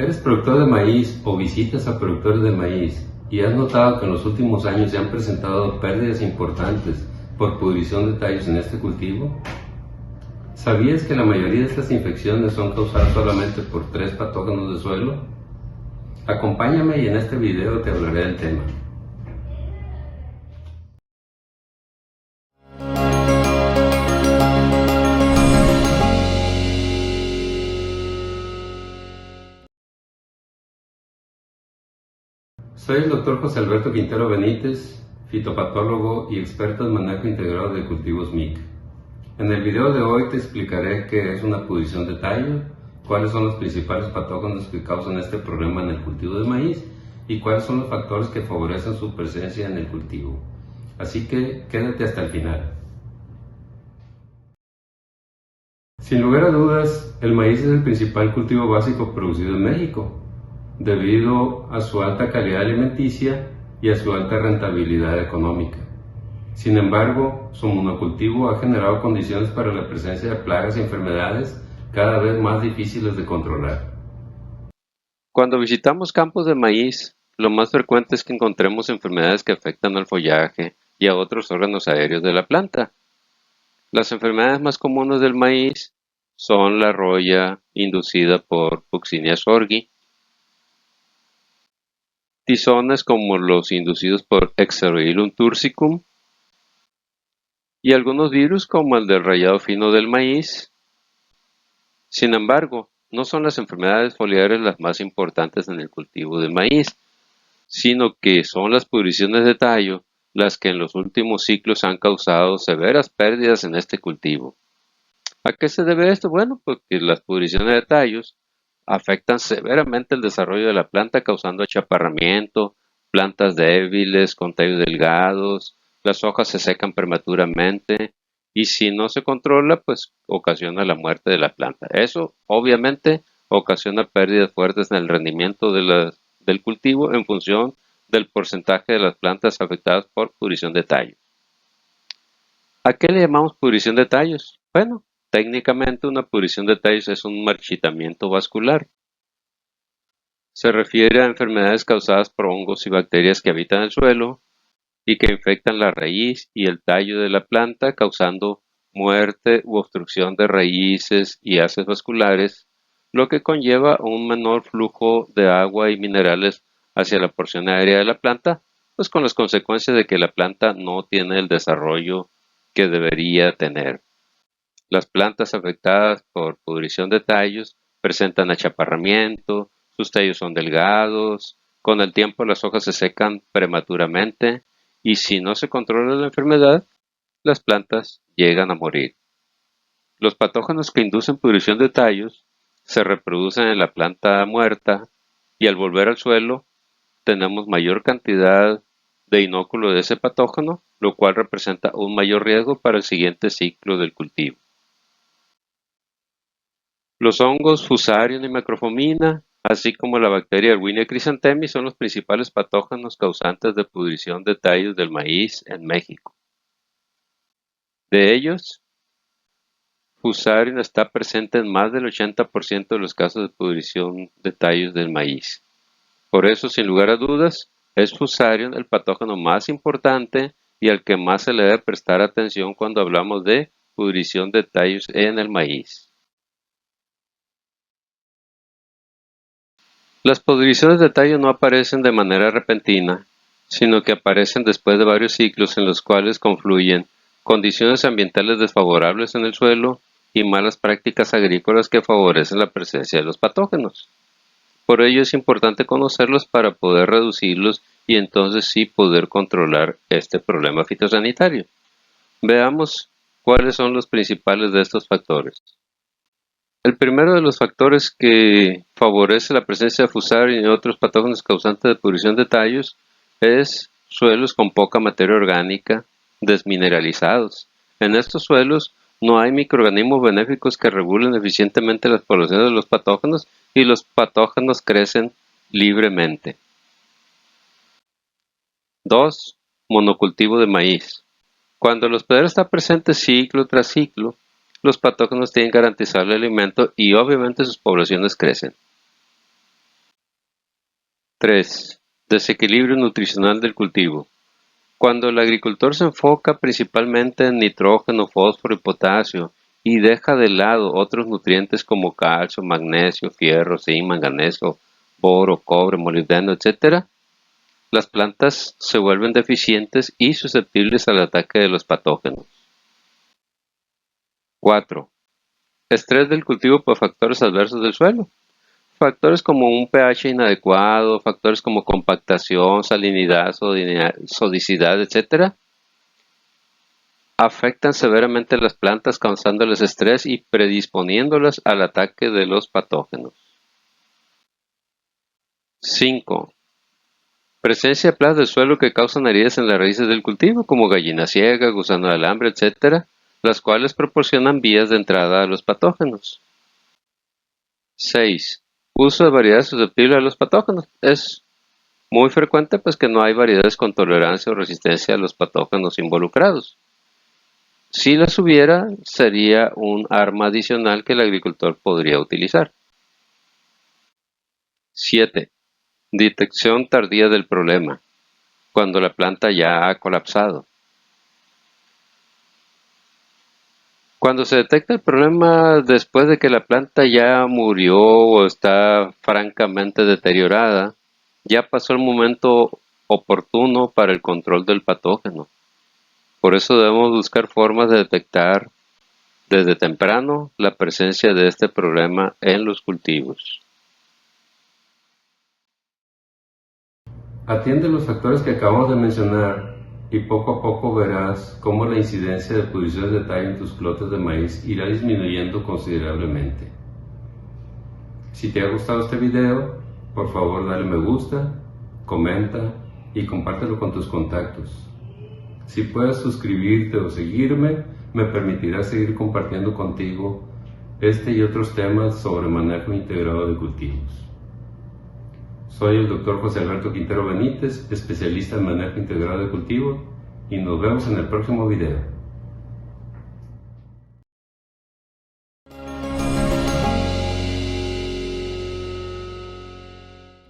¿Eres productor de maíz o visitas a productores de maíz y has notado que en los últimos años se han presentado pérdidas importantes por pudrición de tallos en este cultivo? ¿Sabías que la mayoría de estas infecciones son causadas solamente por 3 patógenos de suelo? Acompáñame y en este video te hablaré del tema. Soy el Dr. José Alberto Quintero Benítez, fitopatólogo y experto en manejo integrado de cultivos MIC. En el video de hoy te explicaré qué es una pudrición de tallo, cuáles son los principales patógenos que causan este problema en el cultivo de maíz y cuáles son los factores que favorecen su presencia en el cultivo. Así que quédate hasta el final. Sin lugar a dudas, el maíz es el principal cultivo básico producido en México, debido a su alta calidad alimenticia y a su alta rentabilidad económica. Sin embargo, su monocultivo ha generado condiciones para la presencia de plagas y enfermedades cada vez más difíciles de controlar. Cuando visitamos campos de maíz, lo más frecuente es que encontremos enfermedades que afectan al follaje y a otros órganos aéreos de la planta. Las enfermedades más comunes del maíz son la roya inducida por Puccinia sorgi, tizones como los inducidos por Exarioilum tursicum y algunos virus como el del rayado fino del maíz. Sin embargo, no son las enfermedades foliares las más importantes en el cultivo de maíz, sino que son las pudriciones de tallo las que en los últimos ciclos han causado severas pérdidas en este cultivo. ¿A qué se debe esto? Bueno, porque las pudriciones de tallos afectan severamente el desarrollo de la planta, causando achaparramiento, plantas débiles con tallos delgados, las hojas se secan prematuramente y si no se controla, pues ocasiona la muerte de la planta. Eso obviamente ocasiona pérdidas fuertes en el rendimiento del cultivo en función del porcentaje de las plantas afectadas por pudrición de tallos. ¿A qué le llamamos pudrición de tallos? Bueno, técnicamente una pudrición de tallos es un marchitamiento vascular. Se refiere a enfermedades causadas por hongos y bacterias que habitan el suelo y que infectan la raíz y el tallo de la planta, causando muerte u obstrucción de raíces y haces vasculares, lo que conlleva un menor flujo de agua y minerales hacia la porción aérea de la planta, pues con las consecuencias de que la planta no tiene el desarrollo que debería tener. Las plantas afectadas por pudrición de tallos presentan achaparramiento, sus tallos son delgados, con el tiempo las hojas se secan prematuramente y si no se controla la enfermedad, las plantas llegan a morir. Los patógenos que inducen pudrición de tallos se reproducen en la planta muerta y al volver al suelo tenemos mayor cantidad de inóculo de ese patógeno, lo cual representa un mayor riesgo para el siguiente ciclo del cultivo. Los hongos Fusarium y Macrofomina, así como la bacteria Erwinia crisantemi, son los principales patógenos causantes de pudrición de tallos del maíz en México. De ellos, Fusarium está presente en más del 80% de los casos de pudrición de tallos del maíz. Por eso, sin lugar a dudas, es Fusarium el patógeno más importante y al que más se le debe prestar atención cuando hablamos de pudrición de tallos en el maíz. Las pudriciones de tallo no aparecen de manera repentina, sino que aparecen después de varios ciclos en los cuales confluyen condiciones ambientales desfavorables en el suelo y malas prácticas agrícolas que favorecen la presencia de los patógenos. Por ello es importante conocerlos para poder reducirlos y entonces sí poder controlar este problema fitosanitario. Veamos cuáles son los principales de estos factores. El primero de los factores que favorece la presencia de Fusarium y otros patógenos causantes de pudrición de tallos es suelos con poca materia orgánica, desmineralizados. En estos suelos no hay microorganismos benéficos que regulen eficientemente las poblaciones de los patógenos y los patógenos crecen libremente. 2. Monocultivo de maíz. Cuando el hospedero está presente ciclo tras ciclo, los patógenos tienen que garantizar el alimento y obviamente sus poblaciones crecen. 3. Desequilibrio nutricional del cultivo. Cuando el agricultor se enfoca principalmente en nitrógeno, fósforo y potasio y deja de lado otros nutrientes como calcio, magnesio, fierro, zinc, manganeso, boro, cobre, molibdeno, etc., las plantas se vuelven deficientes y susceptibles al ataque de los patógenos. 4. Estrés del cultivo por factores adversos del suelo. Factores como un pH inadecuado, factores como compactación, salinidad, sodicidad, etc., afectan severamente a las plantas causándoles estrés y predisponiéndolas al ataque de los patógenos. 5. Presencia de plagas del suelo que causan heridas en las raíces del cultivo, como gallina ciega, gusano de alambre, etc., las cuales proporcionan vías de entrada a los patógenos. 6. Uso de variedades susceptibles a los patógenos. Es muy frecuente pues que no hay variedades con tolerancia o resistencia a los patógenos involucrados. Si las hubiera, sería un arma adicional que el agricultor podría utilizar. 7. Detección tardía del problema, cuando la planta ya ha colapsado. Cuando se detecta el problema después de que la planta ya murió o está francamente deteriorada, ya pasó el momento oportuno para el control del patógeno. Por eso debemos buscar formas de detectar desde temprano la presencia de este problema en los cultivos. Atiende los factores que acabamos de mencionar y poco a poco verás cómo la incidencia de pudriciones de tallo en tus clotes de maíz irá disminuyendo considerablemente. Si te ha gustado este video, por favor dale me gusta, comenta y compártelo con tus contactos. Si puedes suscribirte o seguirme, me permitirá seguir compartiendo contigo este y otros temas sobre manejo integrado de cultivos. Soy el Dr. José Alberto Quintero Benítez, especialista en manejo integrado de cultivo, y nos vemos en el próximo video.